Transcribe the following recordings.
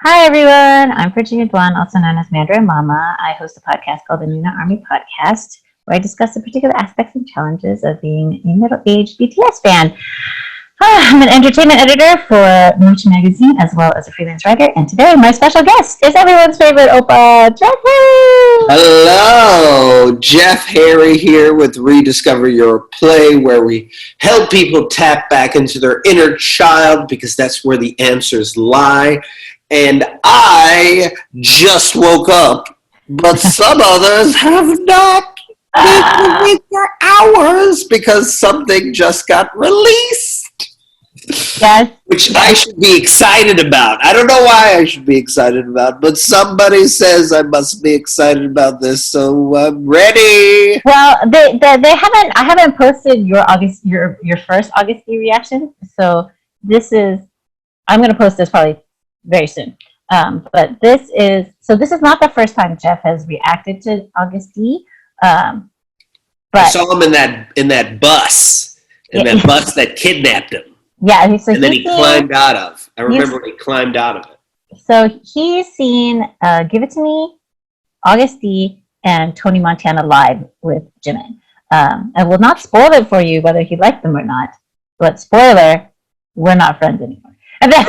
Hi everyone, I'm Virginia Duan, also known as Mandarin Mama. I host a podcast called the Noona Army Podcast, where I discuss the particular aspects and challenges of being a middle-aged BTS fan. I'm an entertainment editor for Mooch Magazine, as well as a freelance writer, and today my special guest is everyone's favorite oppa, Jeff Harry! Hello! Jeff Harry here with Rediscover Your Play, where we help people tap back into their inner child, because that's where the answers lie. And I just woke up, but some others have not been with for hours because something just got released. Yes. Which I should be excited about. I don't know why I should be excited about, but somebody says I must be excited about this, so I'm ready. Well, they haven't. I haven't posted your first Agust D reaction, so this is. I'm going to post this probably very soon. But this is not the first time Jeff has reacted to Agust D. But I saw him in that bus, bus that kidnapped him. Yeah, so and then he climbed out of. I remember when he climbed out of it. So he's seen Give It To Me, Agust D, and Tony Montana live with Jimin. I will not spoil it for you whether he liked them or not, but spoiler, we're not friends anymore. And then,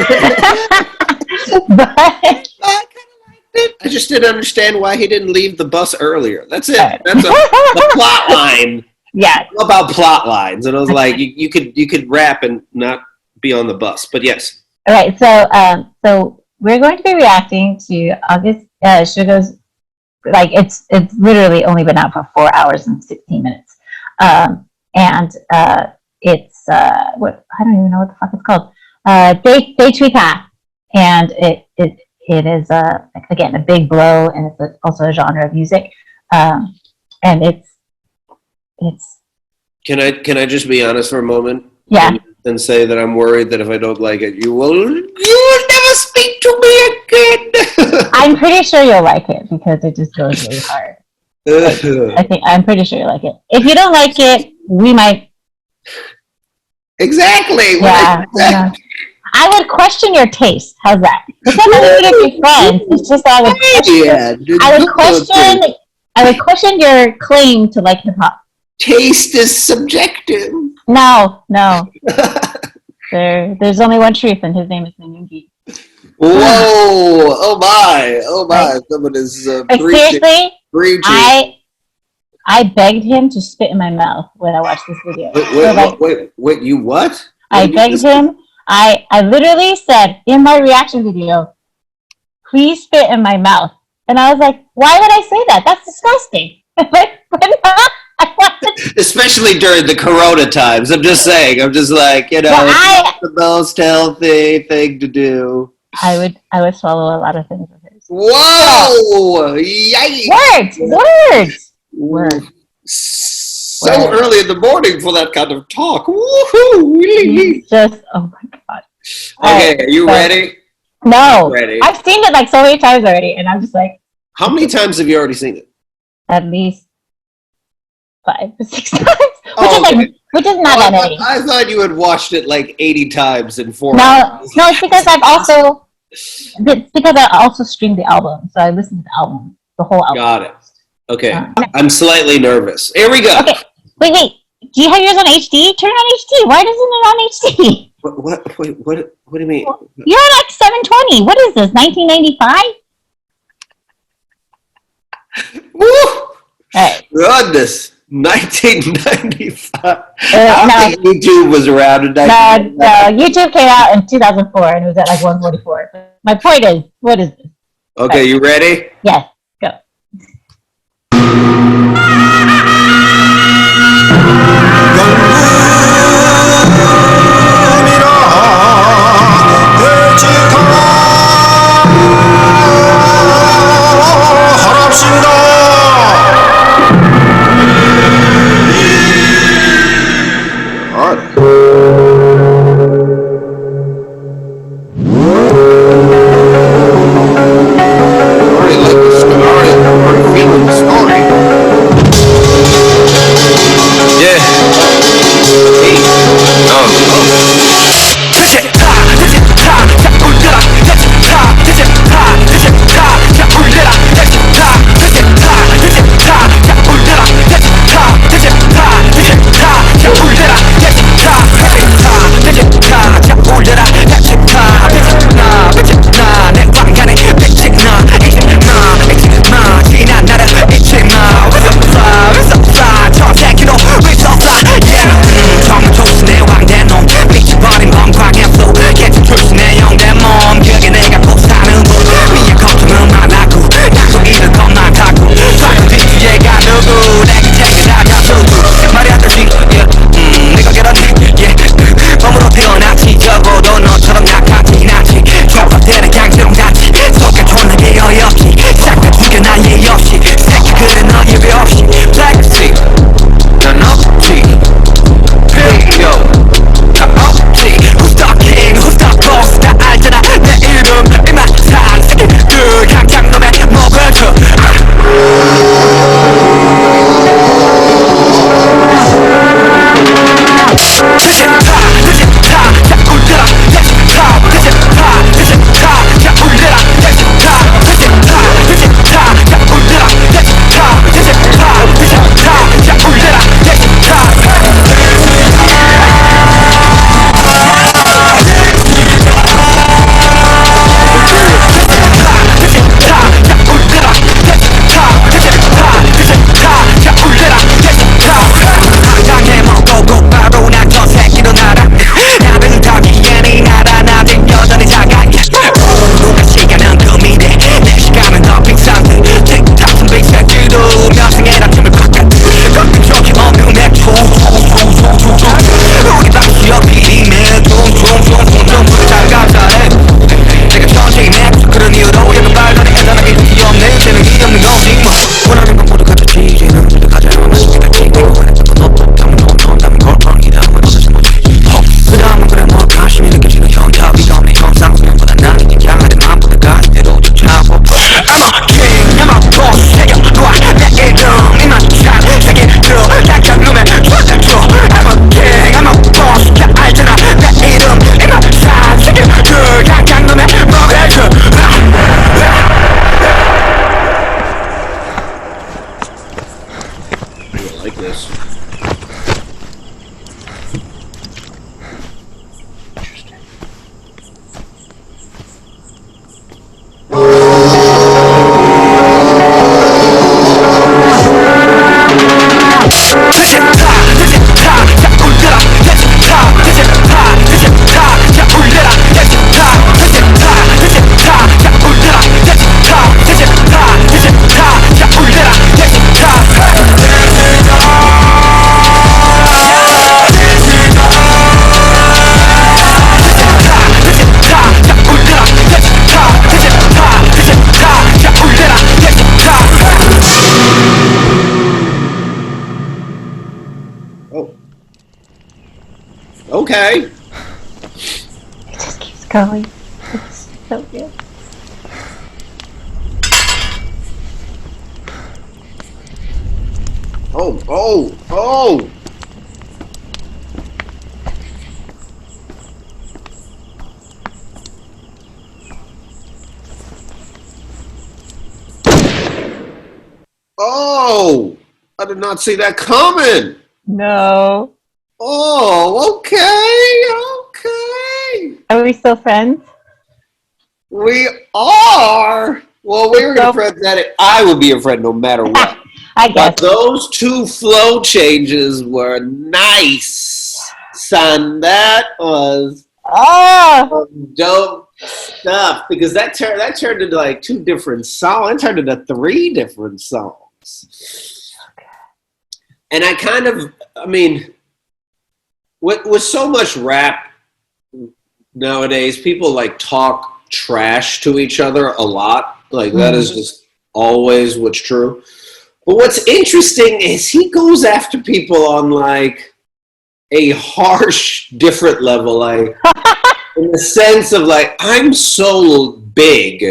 but, I kind of liked it. I just didn't understand why he didn't leave the bus earlier. That's it. That's a plot line. Yeah. About plot lines, and I was like, you could rap and not be on the bus, but yes. All right, so we're going to be reacting to Agust Suga's, like it's literally only been out for 4 hours and 16 minutes, and it's what I don't even know what the fuck it's called, Daechwita, and it is again a big blow, and it's also a genre of music, and it's. Can I just be honest for a moment? Yeah. And say that I'm worried that if I don't like it, you will never speak to me again. I'm pretty sure you'll like it because it just goes really hard. I'm pretty sure you'll like it. If you don't like it, we might. Exactly. Yeah. I would question your taste. How's that? It's not that we would be friends. It's just that I would question your claim to like hip hop. Taste is subjective. No. There's only one truth, and his name is Minyoongi. Whoa! Oh my! Right. Someone is seriously. I begged him to spit in my mouth when I watched this video. Wait! You what? I begged him. I literally said in my reaction video, "Please spit in my mouth," and I was like, "Why would I say that? That's disgusting." Especially during the Corona times. I'm just saying. I'm just like, it's not the most healthy thing to do. I would swallow a lot of things with his. Whoa! Yikes! Words. So early in the morning for that kind of talk. Woohoo! Just oh my god. Okay, are you ready? No. Ready. I've seen it like so many times already, and I'm just like. How many times have you already seen it? At least 5 to 6 times, which is not that many. I thought you had watched it like 80 times in 4 hours. No, it's because I also streamed the album, so I listened to the album, the whole album. Got it. Okay, I'm slightly nervous. Here we go. Okay, wait. Do you have yours on HD? Turn it on HD. Why isn't it on HD? What do you mean? You're on like 720. What is this? 1995? Woo! All right. Goodness. 1995. I think YouTube was around in 1995. No, YouTube came out in 2004 and it was at like 144. But my point is, what is this? Okay, you ready? Yes, go. Already like this. Okay. It just keeps going. It's so good. Oh, oh, oh! Oh! I did not see that coming! No. Oh, okay, okay. Are we still friends? We are! Well, we were going to friend that. I would be a friend no matter what. I guess. But those two flow changes were nice, son. That was dope stuff because that turned into like two different songs. It turned into three different songs. And I mean, with so much rap nowadays, people like talk trash to each other a lot. Like that is just always what's true. But what's interesting is he goes after people on like a harsh, different level, like in the sense of like, I'm so big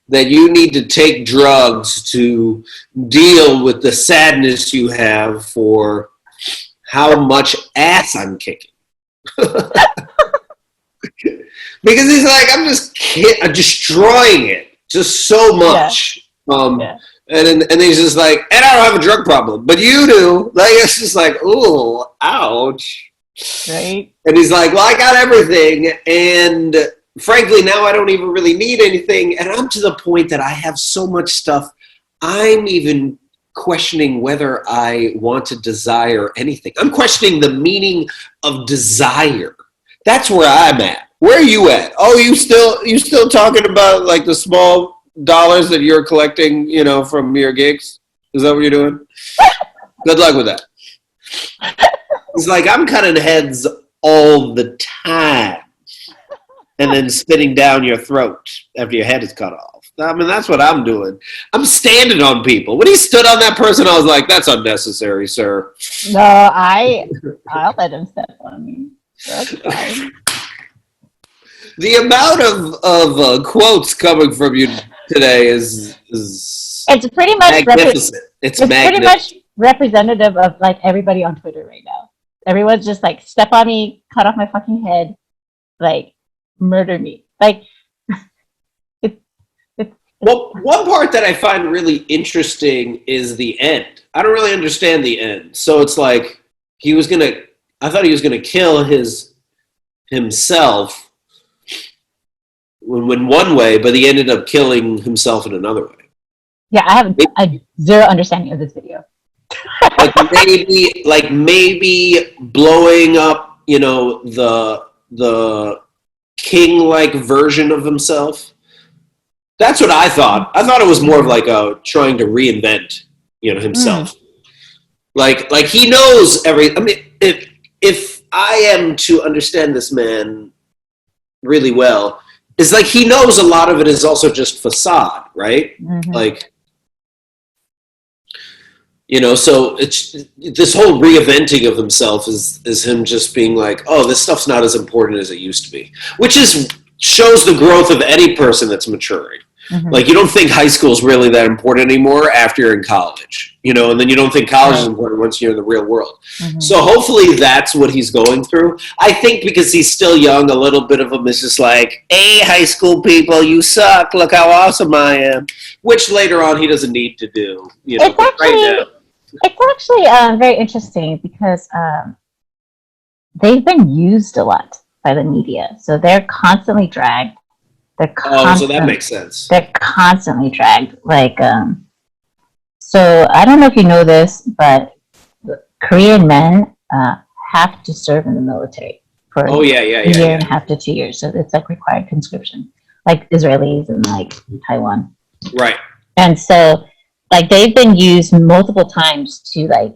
that you need to take drugs to deal with the sadness you have for how much ass I'm kicking. Because he's like, I'm destroying it just so much. Yeah. And he's just like, and I don't have a drug problem, but you do. Like, it's just like, ooh, ouch. Right. And he's like, well, I got everything. And frankly, now I don't even really need anything. And I'm to the point that I have so much stuff. I'm even questioning whether I want to desire anything. I'm questioning the meaning of desire. That's where I'm at. Where are you at? Oh, you still talking about like the small dollars that you're collecting, you know, from your gigs? Is that what you're doing? Good luck with that. It's like I'm cutting heads all the time and then spitting down your throat after your head is cut off. I mean, that's what I'm doing. I'm standing on people. When he stood on that person, I was like, that's unnecessary, sir. No, I'll let him step on me. That's fine. The amount of quotes coming from you today is it's pretty much magnificent. It's pretty much representative of like everybody on Twitter right now. Everyone's just like, step on me, cut off my fucking head, like murder me. Like well, one part that I find really interesting is the end. I don't really understand the end. So it's like I thought he was gonna kill himself in one way, but he ended up killing himself in another way. Yeah, I have zero understanding of this video. maybe blowing up, you know, the king-like version of himself. That's what I thought. I thought it was more of like trying to reinvent, you know, himself. Like he knows I mean, if I am to understand this man really well, it's like he knows a lot of it is also just facade, right? Mm-hmm. Like, you know, so it's this whole reinventing of himself is him just being like, oh, this stuff's not as important as it used to be, which shows the growth of any person that's maturing. Mm-hmm. Like, you don't think high school is really that important anymore after you're in college, you know, and then you don't think college is important once you're in the real world. Mm-hmm. So hopefully that's what he's going through. I think because he's still young, a little bit of him is just like, hey, high school people, you suck. Look how awesome I am. Which later on he doesn't need to do, you know, It's actually very interesting because they've been used a lot by the media. So they're constantly dragged. So that makes sense. They're constantly dragged. Like, so I don't know if you know this, but Korean men have to serve in the military for a year and a half to 2 years. So it's like required conscription, like Israelis and like Taiwan. Right. And so, like, they've been used multiple times to like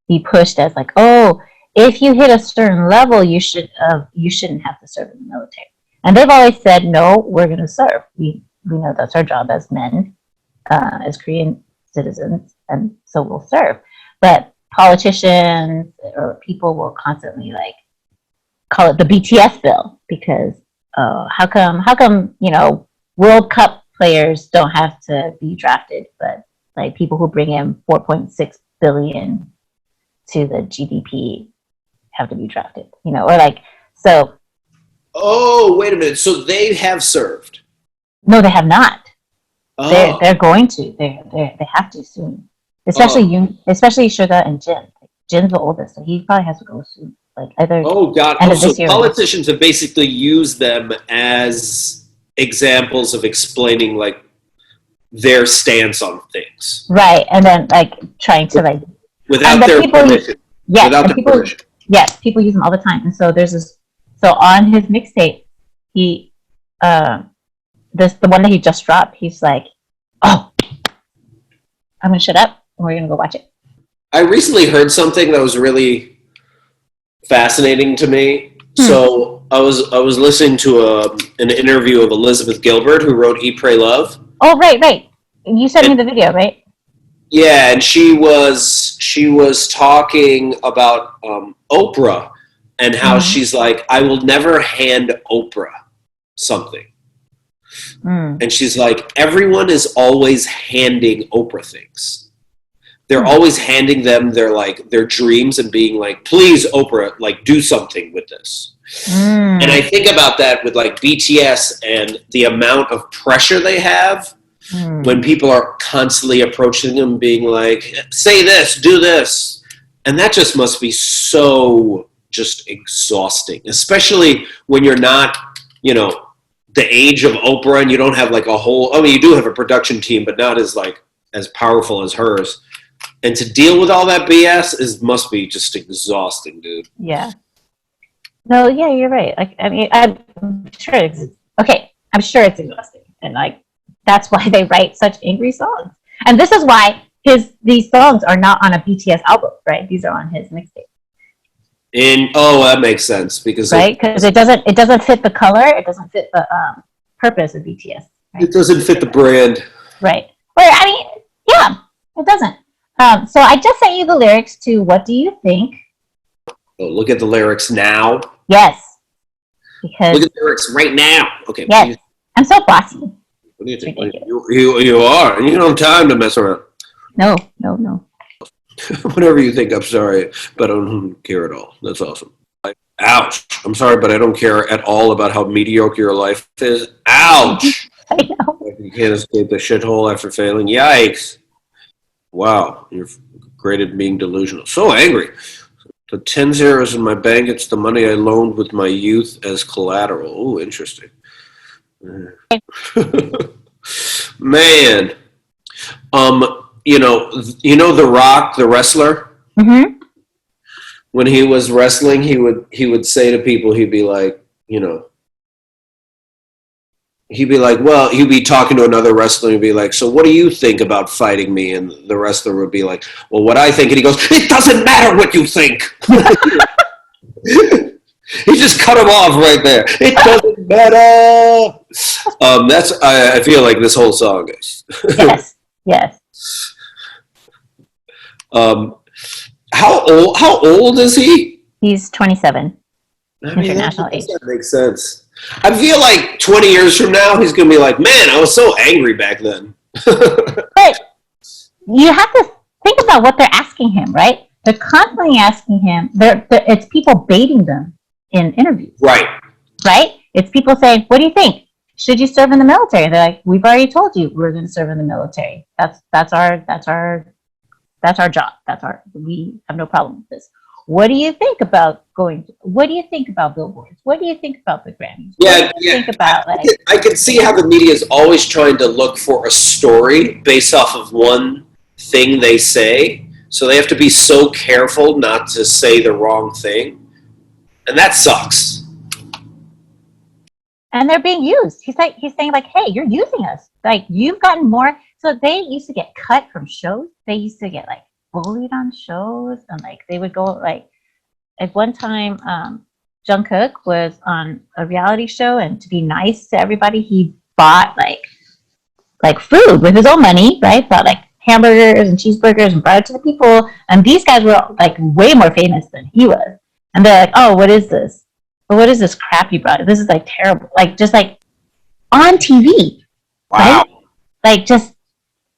be pushed as like, oh, if you hit a certain level, you shouldn't have to serve in the military. And they've always said, no, we're going to serve. We know that's our job as men, as Korean citizens, and so we'll serve. But politicians or people will constantly like call it the BTS bill, because how come World Cup players don't have to be drafted, but like people who bring in 4.6 billion to the GDP have to be drafted, or like so. Oh, wait a minute. So they have served? No, they have not. Oh. They're going to. They have to soon. Especially Suga and Jin. Jin's the oldest, so he probably has to go soon. Like either. Oh God! End of So this year politicians have basically used them as examples of explaining like their stance on things, right? And then like trying to like without their permission. Yes, without their permission. Yes, people use them all the time. And so there's this. So on his mixtape, he the one that he just dropped. He's like, "Oh, I'm gonna shut up and we're gonna go watch it." I recently heard something that was really fascinating to me. So I was listening to an interview of Elizabeth Gilbert, who wrote Eat, Pray, Love. Oh, right. You sent me the video, right? Yeah, and she was talking about Oprah and how she's like, I will never hand Oprah something. And she's like, everyone is always handing Oprah things. They're always handing them their dreams and being like, please, Oprah, like do something with this. And I think about that with like BTS and the amount of pressure they have when people are constantly approaching them being like, say this, do this. And that just must be so just exhausting, especially when you're not, the age of Oprah and you don't have like you do have a production team, but not as powerful as hers. And to deal with all that BS must be just exhausting, dude. Yeah. No, yeah, you're right. Like, I mean, I'm sure I'm sure it's exhausting. And like, that's why they write such angry songs. And this is why these songs are not on a BTS album, right? These are on his mixtape. That makes sense because it doesn't fit the color, it doesn't fit the purpose of BTS. Right? It doesn't fit the brand, right? Or I mean, yeah, it doesn't. So I just sent you the lyrics to "What Do You Think." Oh, look at the lyrics now. Yes, because look at the lyrics right now. Okay. Yes, I'm so bossy. What do you think? You are. You don't have time to mess around. No. Whatever you think, I'm sorry, but I don't care at all. That's awesome. Ouch. I'm sorry, but I don't care at all about how mediocre your life is. Ouch. I know. You can't escape the shithole after failing. Yikes. Wow. You're great at being delusional. So angry. The 10 zeros in my bank, it's the money I loaned with my youth as collateral. Oh, interesting. Man. You know The Rock, the wrestler? Mm-hmm. When he was wrestling, he would say to people, he'd be like, he'd be talking to another wrestler and he'd be like, so what do you think about fighting me? And the wrestler would be like, well, what I think. And he goes, it doesn't matter what you think. He just cut him off right there. It doesn't matter. I feel like this whole song is. Yes. How old is he? He's 27. International age. That makes sense. I feel like 20 years from now, he's going to be like, man, I was so angry back then. But you have to think about what they're asking him, right? They're constantly asking him. It's people baiting them in interviews. Right. It's people saying, what do you think? Should you serve in the military? They're like, we've already told you we're going to serve in the military. That's our job. We have no problem with this. What do you think about what do you think about billboards? What do you think about the Grammys? Yeah. Think about I can see how the media is always trying to look for a story based off of one thing they say. So they have to be so careful not to say the wrong thing. And that sucks. And they're being used. He's saying like, hey, you're using us. Like, you've gotten more. So they used to get cut from shows. They used to get like bullied on shows, and like they would go like at one time Jungkook was on a reality show, and to be nice to everybody, he bought like food with his own money, right? Bought like hamburgers and cheeseburgers and brought it to the people. And these guys were like way more famous than he was. And they're like, oh, what is this? what is this crap you brought? This is like terrible. Like just like on TV. Wow. Right? Like just,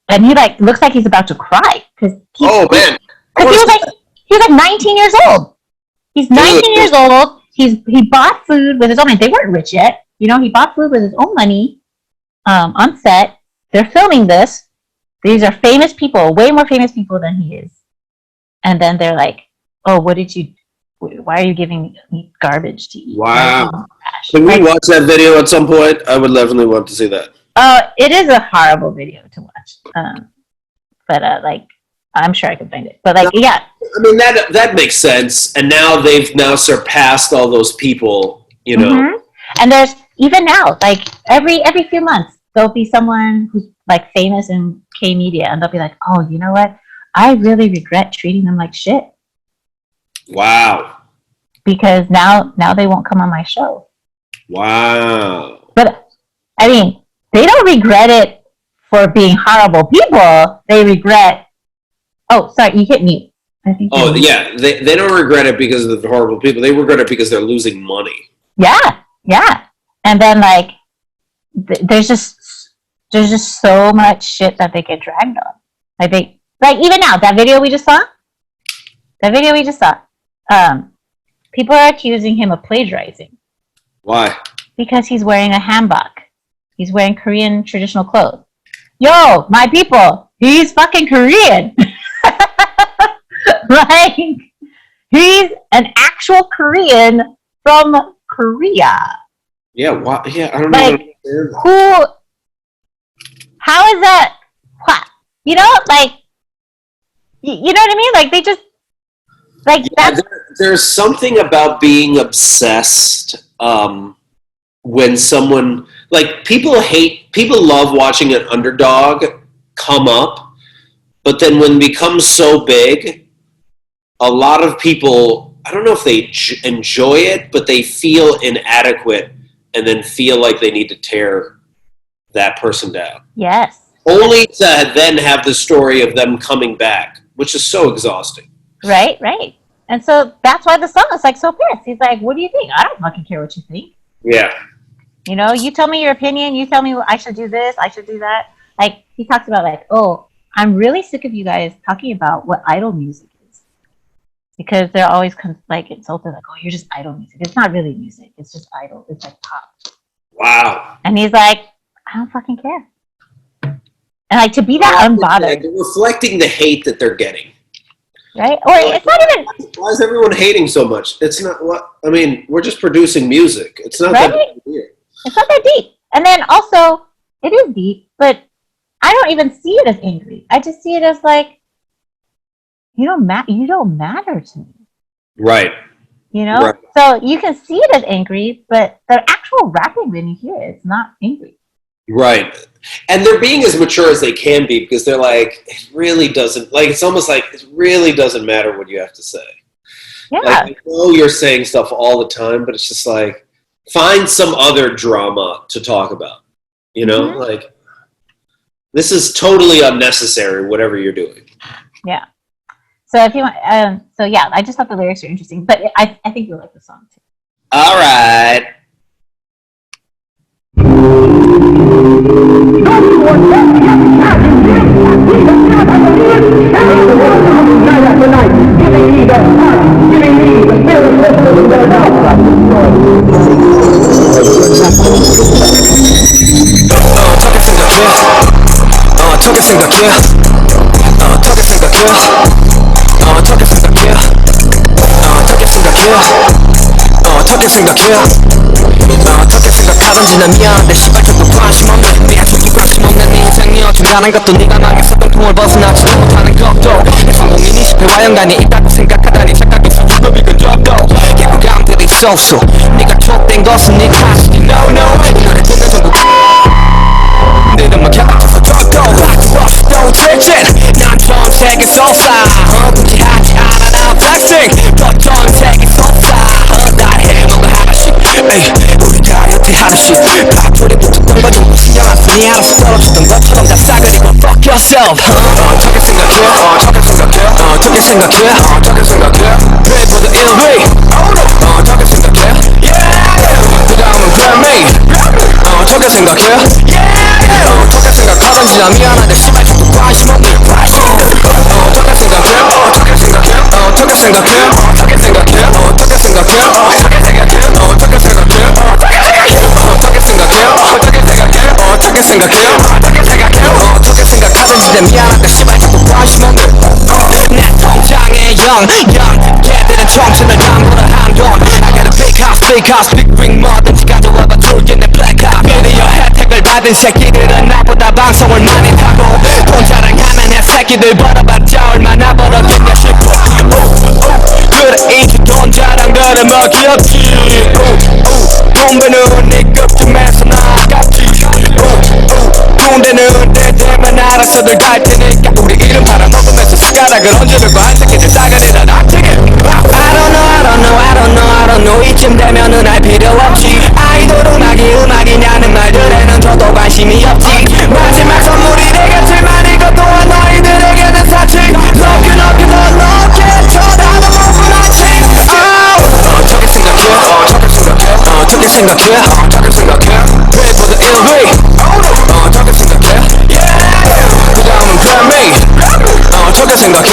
and he like looks like he's about to cry because he was like 19 years old. He's 19 years old. He bought food with his own money. They weren't rich yet. You know, he bought food with his own money on set. They're filming this. These are famous people, way more famous people than he is. And then they're like, oh, why are you giving me garbage to eat? Wow. Can we watch that video at some point? I would definitely want to see that. It is a horrible video to watch. But like, I'm sure I can find it. But like, yeah. I mean, that makes sense. And now they've surpassed all those people, you know. Mm-hmm. And there's, even now, like every few months, there'll be someone who's like famous in K media, and they'll be like, oh, you know what? I really regret treating them like shit. Wow. Because now they won't come on my show. Wow. But I mean, they don't regret it for being horrible people. They regret. Oh, sorry, you hit mute. Oh yeah, they don't regret it because of the horrible people. They regret it because they're losing money. Yeah. And then like, there's just so much shit that they get dragged on. Like even now, that video we just saw. People are accusing him of plagiarizing. Why? Because he's wearing a hanbok. He's wearing Korean traditional clothes. Yo, my people, he's fucking Korean. Like, he's an actual Korean from Korea. Yeah, what? Yeah, I don't like, know. How is that? What? You know, like, you know what I mean? Like, they just, like, yeah, there's something about being obsessed when someone, like, people love watching an underdog come up, but then when it becomes so big, a lot of people, I don't know if they enjoy it, but they feel inadequate and then feel like they need to tear that person down. Yes. Only to then have the story of them coming back, which is so exhausting. Right. And so that's why the song is like so pissed. He's like, what do you think? I don't fucking care what you think. Yeah. You know, you tell me your opinion. You tell me I should do this. I should do that. Like, he talks about like, oh, I'm really sick of you guys talking about what idol music is. Because they're always like insulted, like, oh, you're just idol music. It's not really music. It's just idol. It's like pop. Wow. And he's like, I don't fucking care. And like, to be that unbothered. They're reflecting the hate that they're getting. Right? Or like, it's not even... Why is everyone hating so much? It's not what... I mean, we're just producing music. It's not that deep. It's not that deep. And then also, it is deep, but I don't even see it as angry. I just see it as like, you don't matter to me. Right. You know? Right. So you can see it as angry, but the actual rapping when you hear it, it's not angry. Right. And they're being as mature as they can be because they're like, it really doesn't, like, it's almost like it really doesn't matter what you have to say. Yeah. Like, I know you're saying stuff all the time, but it's just like, find some other drama to talk about. You know? Mm-hmm. Like, this is totally unnecessary, whatever you're doing. Yeah. So if you want, so yeah, I just thought the lyrics are interesting, but I think you'll like the song too. All right. 어떻게 생각하던지 난 미안한데 시발 저도 관심 없는 미안 저도 관심 없는 네 인생이어준 다른 것도 네가 망했었던 통을 벗어나지도 못하는 것도 내 성공이 네 실패와 연관이 있다고 생각하다니 착각이 수준급이 큰 적도 개구감들이 쏘쏘 네가 촉된 것은 네 탓이니 no 이 노래 듣는 전부 이름만 켜다쳐서 적도 또 퇴진 난 전 세계 쏟아 굳이 하지 않아 나 flexing 또 세계 쏟아 날 해 뭔가 하나씩 에이 우리 다 여태 하루씩 바쁘게 붙었던 거 좀 신경 안 쓰니 알아서 떨어졌던 것처럼 다 싸그리고 fuck yourself 어떻게 생각해 어떻게 생각해 뇌보다 1위 어떻게 생각해 Grammy 어떻게 생각해? 어떻게 생각하던지 나 미안한데 씨발 저도 관심 없는 어떻게 생각해? 어떻게 생각해? 어떻게 생각해? 어떻게 생각해? 어떻게 생각해? 어떻게 생각해? 어떻게 생각해? 어떻게 생각해? 어떻게 생각해? 어떻게 생각해? 어떻게 생각해? 어떻게 생각하던지 나 미안한데 씨발 저도 관심 없는 내 통장에 영 걔들은 청춘을 담보로 한돈 I got a big house, big ring 뭐든지 가져와봐 줄게 내 black eye 미디어 혜택을 받은 새끼들은 나보다 방송을 많이 타고 돈 자랑하는 애 새끼들 벌어봤자 얼마나 벌었겠냐 싶어 그래 이제 돈 자랑들은 뭐 귀엽지 돈 버는 네 급중에서 나아갔지 군대는 내 되면 알아서들 갈 테니까 우리 이름 팔아먹으면서 숟가락을 얹어들고 한 새끼들 싸가리라 납치게 I don't know 이쯤 되면은 알 필요 없지 아이돌 음악이냐는 말들에는 저도 관심이 없지 마지막 선물이 되겠지만 이것 또한 너희들에게는 사치 Love you 더 높게 쳐다보고 나지 어떻게 생각해 어떻게 생각해 어떻게 생각해 어떻게 생각해 Play보다 1위 어떻게 생각해 그 다음은 Grammy 어떻게 생각해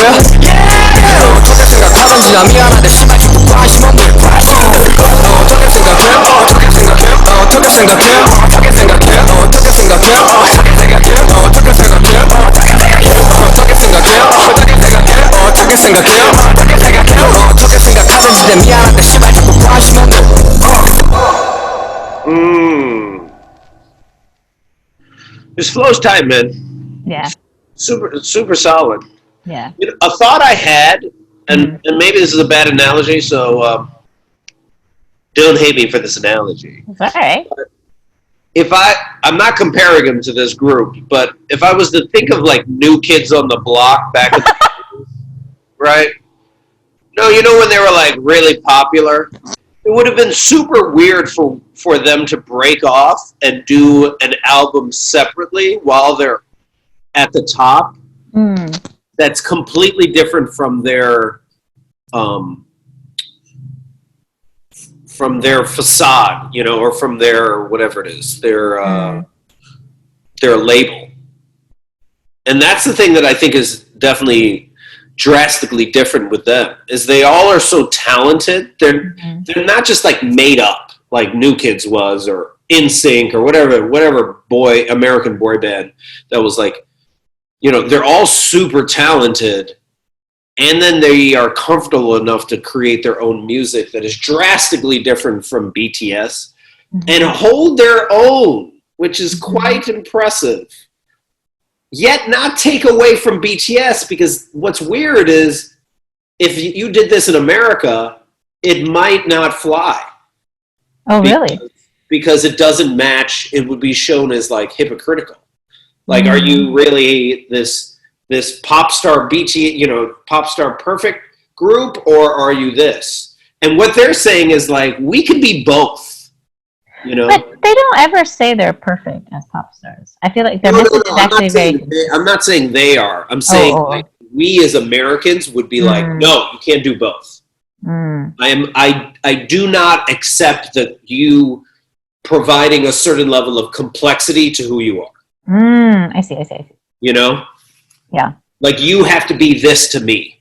어떻게 생각하던지 나 미안한데 씨발 저도 관심 없는 어떻게 생각해 어떻게 생각해 어떻게 생각해 어떻게 생각해 어떻게 생각해 어떻게 생각해 어떻게 생각해 어떻게 생각해 어떻게 생각해 어떻게 생각해 어떻게 생각해 어떻게 생각하던지 나 미안한데 씨발 저도 관심 없는 His flow's tight, man. Yeah. Super solid. Yeah. You know, a thought I had, and maybe this is a bad analogy, so don't hate me for this analogy. It's all right. If I'm not comparing him to this group, but if I was to think of like New Kids on the Block back in the 90s, right? No, you know when they were like really popular? It would have been super weird for them to break off and do an album separately while they're at the top. That's completely different from their facade, you know, or from their whatever it is, their label. And that's the thing that I think is definitely drastically different with them, is they all are so talented. They're not just like made up like New Kids was, or NSYNC, or whatever American boy band that was like, you know, they're all super talented, and then they are comfortable enough to create their own music that is drastically different from BTS and hold their own, which is quite impressive. Yet not take away from BTS, because what's weird is if you did this in America, it might not fly. Oh, really? Because it doesn't match. It would be shown as like hypocritical. Like, are you really this pop star BT, you know, pop star perfect group, or are you this? And what they're saying is like, we can be both. You know, but they don't ever say they're perfect as pop stars. I feel like their message is actually very. I'm not saying they are. I'm saying like, we as Americans would be like, no, you can't do both. I do not accept that you providing a certain level of complexity to who you are. I see. You know? Yeah. Like, you have to be this to me.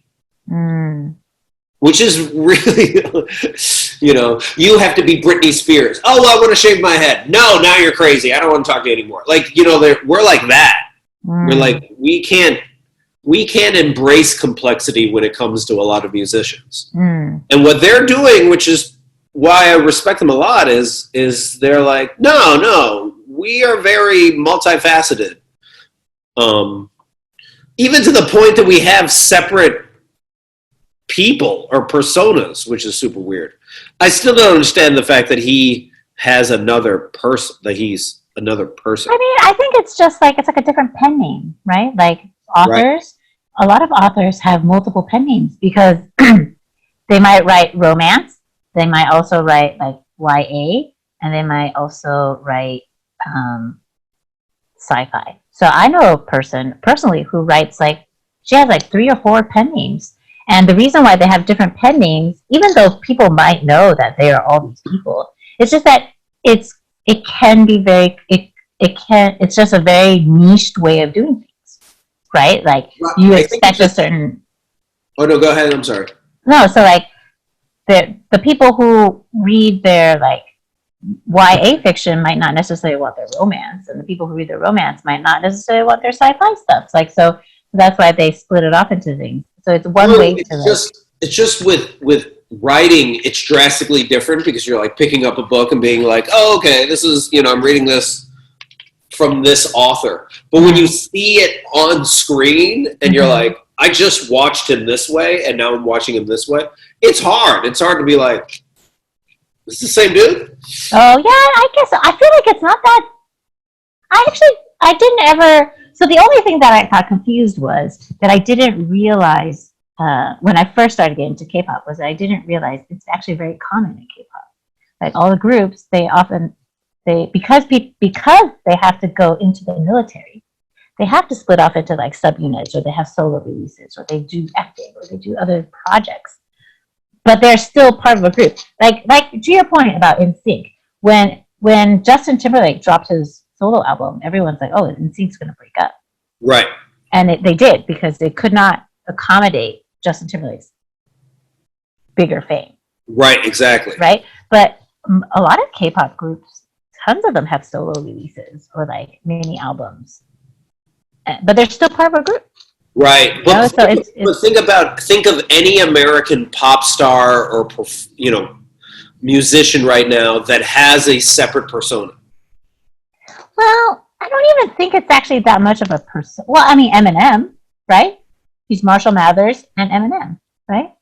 Which is really, you know, you have to be Britney Spears. Oh, well, I want to shave my head. No, now you're crazy. I don't want to talk to you anymore. Like, you know, we're like that. We're like, we can't embrace complexity when it comes to a lot of musicians. And what they're doing, which is why I respect them a lot, is they're like, no, we are very multifaceted. Even to the point that we have separate people or personas, which is super weird. I still don't understand the fact that he has another person, that he's another person. I mean, I think it's just like, it's like a different pen name, right? Like authors, a lot of authors have multiple pen names because they might write romance, they might also write like YA, and they might also write sci-fi. So I know a person personally who writes like, she has like 3 or 4 pen names. And the reason why they have different pen names, even though people might know that they are all these people, it's just that it's it can be very it's just a very niched way of doing things, right? Like you expect a certain. Oh no, go ahead. I'm sorry. No, so like the people who read their like YA fiction might not necessarily want their romance, and the people who read their romance might not necessarily want their sci-fi stuff. Like, so that's why they split it off into things. So it's one way to it's just with writing, it's drastically different because you're like picking up a book and being like, oh, okay, this is, I'm reading this from this author. But when you see it on screen and you're like, I just watched him this way and now I'm watching him this way, it's hard. It's hard to be like, is this the same dude? Oh yeah, I guess I feel like it's not that. I didn't ever. So the only thing that I got confused was that I didn't realize when I first started getting into K-pop was that I didn't realize it's actually very common in K-pop. Like all the groups, because they have to go into the military, they have to split off into like subunits, or they have solo releases, or they do acting, or they do other projects. But they're still part of a group. Like to your point about NSYNC, when Justin Timberlake dropped his solo album, everyone's like, "Oh, NSYNC's going to break up." Right. And they did, because they could not accommodate Justin Timberlake's bigger fame. Right. Exactly. Right. But a lot of K-pop groups, tons of them have solo releases or like mini albums, but they're still part of a group. Right, but think of any American pop star or musician right now that has a separate persona. Well, I don't even think it's actually that much of a person. Well, I mean, Eminem, right? He's Marshall Mathers and Eminem, right?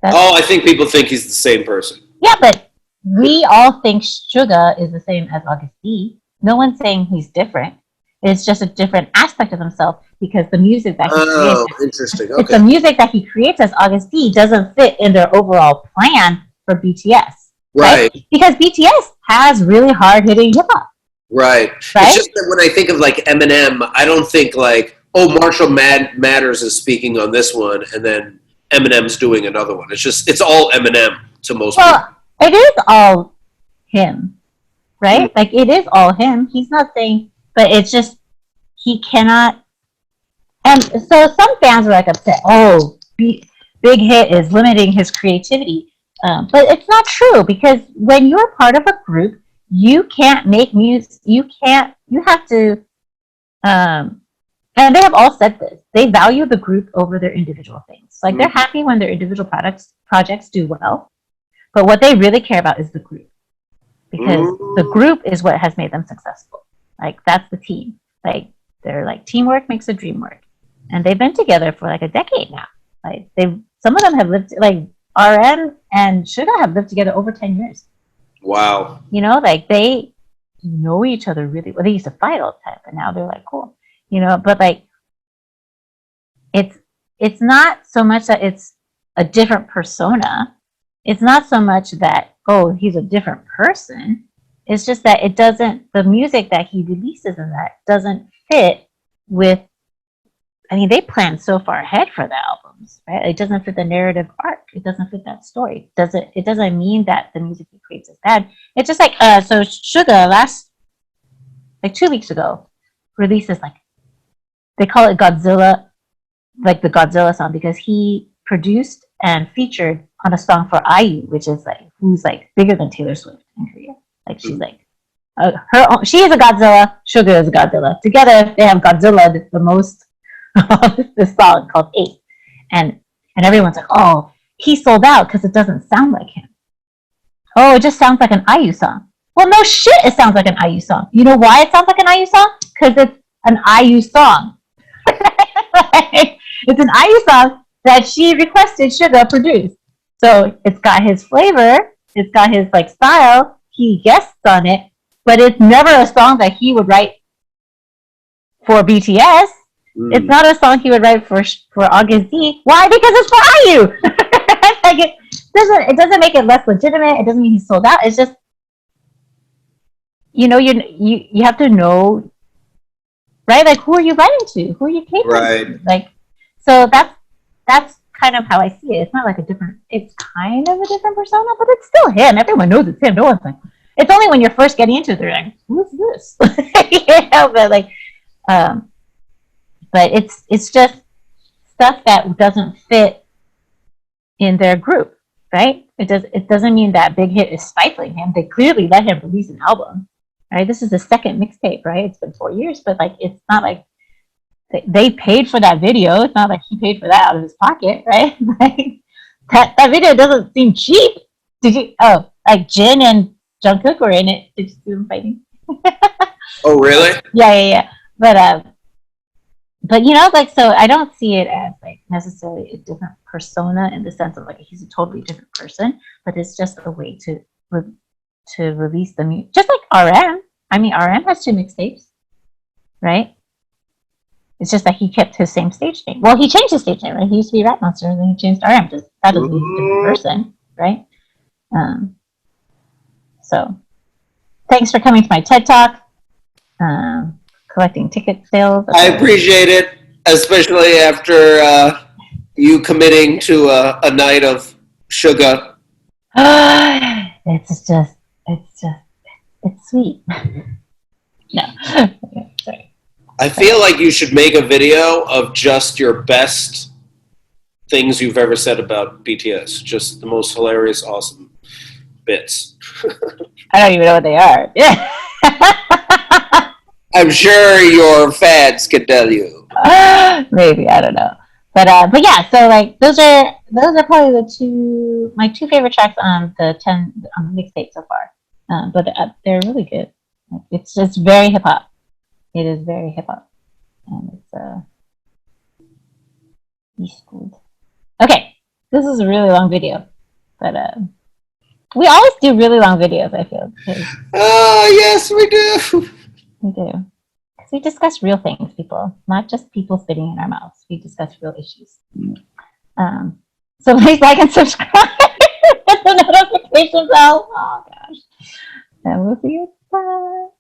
I think people think he's the same person. Yeah, but we all think Suga is the same as Agust D. No one's saying he's different. It's just a different aspect of himself, because the music that he creates. Oh, interesting. Okay. It's the music that he creates as Agust D doesn't fit in their overall plan for BTS. Right. Because BTS has really hard-hitting hip-hop. Right. It's just that when I think of like Eminem, I don't think like, oh, Marshall Mathers is speaking on this one, and then Eminem's doing another one. It's all Eminem to most people. Well, it is all him, right? Mm-hmm. Like, it is all him. He's not saying... But it's just, he cannot, and so some fans are like upset, oh, Big Hit is limiting his creativity. But it's not true, because when you're part of a group, you can't make music, you have to, and they have all said this, they value the group over their individual things. Like, they're happy when their individual projects do well, but what they really care about is the group, because the group is what has made them successful. Like, that's the team. Like, they're like, teamwork makes a dream work. And they've been together for like a decade now. Like, some of them have lived, like, RM and Suga have lived together over 10 years. Wow. Like, they know each other really well. They used to fight all the time, but now they're like, cool. But like, it's not so much that it's a different persona. It's not so much that, oh, he's a different person. It's just that the music that he releases in that doesn't fit with, I mean, they plan so far ahead for the albums, right? It doesn't fit the narrative arc. It doesn't fit that story. It doesn't mean that the music he creates is bad. It's just like, so Suga 2 weeks ago, releases like, they call it Godzilla, like the Godzilla song, because he produced and featured on a song for IU, which is like, who's like bigger than Taylor Swift in Korea. Like, she's like, she is a Godzilla, Suga is a Godzilla. Together, they have Godzilla, the most, this song called 8. And everyone's like, oh, he sold out because it doesn't sound like him. Oh, it just sounds like an IU song. Well, no shit, it sounds like an IU song. You know why it sounds like an IU song? Because it's an IU song. It's an IU song that she requested Suga produce. So it's got his flavor, it's got his like style, he guests on it, but it's never a song that he would write for BTS. It's not a song he would write for Agust D. Why? Because it's for IU. Like, it doesn't make it less legitimate. It doesn't mean he's sold out. It's just, you have to know, right? Like, who are you writing to? Who are you catering to? Like, so that's kind of how I see it. It's not like it's kind of a different persona, but it's still him. Everyone knows it's him. No one's like, It's only when you're first getting into it, they're like, who's this? But like, but it's just stuff that doesn't fit in their group, right? It doesn't mean that Big Hit is stifling him. They clearly let him release an album, right? This is the second mixtape, right? It's been 4 years, but like, it's not like they paid for that video. It's not like he paid for that out of his pocket, right? Like, that video doesn't seem cheap. Did you? Oh, like Jin and Jungkook were in it. Did you see them fighting? Oh, really? Yeah. But you know, like, so I don't see it as like necessarily a different persona in the sense of like he's a totally different person, but it's just a way to release the music, just like RM. I mean, RM has 2 mixtapes, right? It's just that he kept his same stage name. Well, he changed his stage name, right? He used to be Rap Monster, and then he changed RM. That doesn't mean he's a different person, right? So, thanks for coming to my TED Talk. Collecting ticket sales. I appreciate it, especially after you committing to a night of sugar. It's sweet. No, sorry. I feel like you should make a video of just your best things you've ever said about BTS. Just the most hilarious, awesome bits. I don't even know what they are. Yeah. I'm sure your fans can tell you. Maybe, I don't know. But yeah, so like those are probably my 2 favorite tracks on the mixtape so far. But they're really good. It's just very hip hop. It is very hip hop, and it's good. Okay, this is a really long video, but we always do really long videos. I feel. Yes, we do. We do. Because we discuss real things, people, not just people spitting in our mouths. We discuss real issues. So please like and subscribe. Hit the notification bell. Oh gosh. And we'll see you. Bye.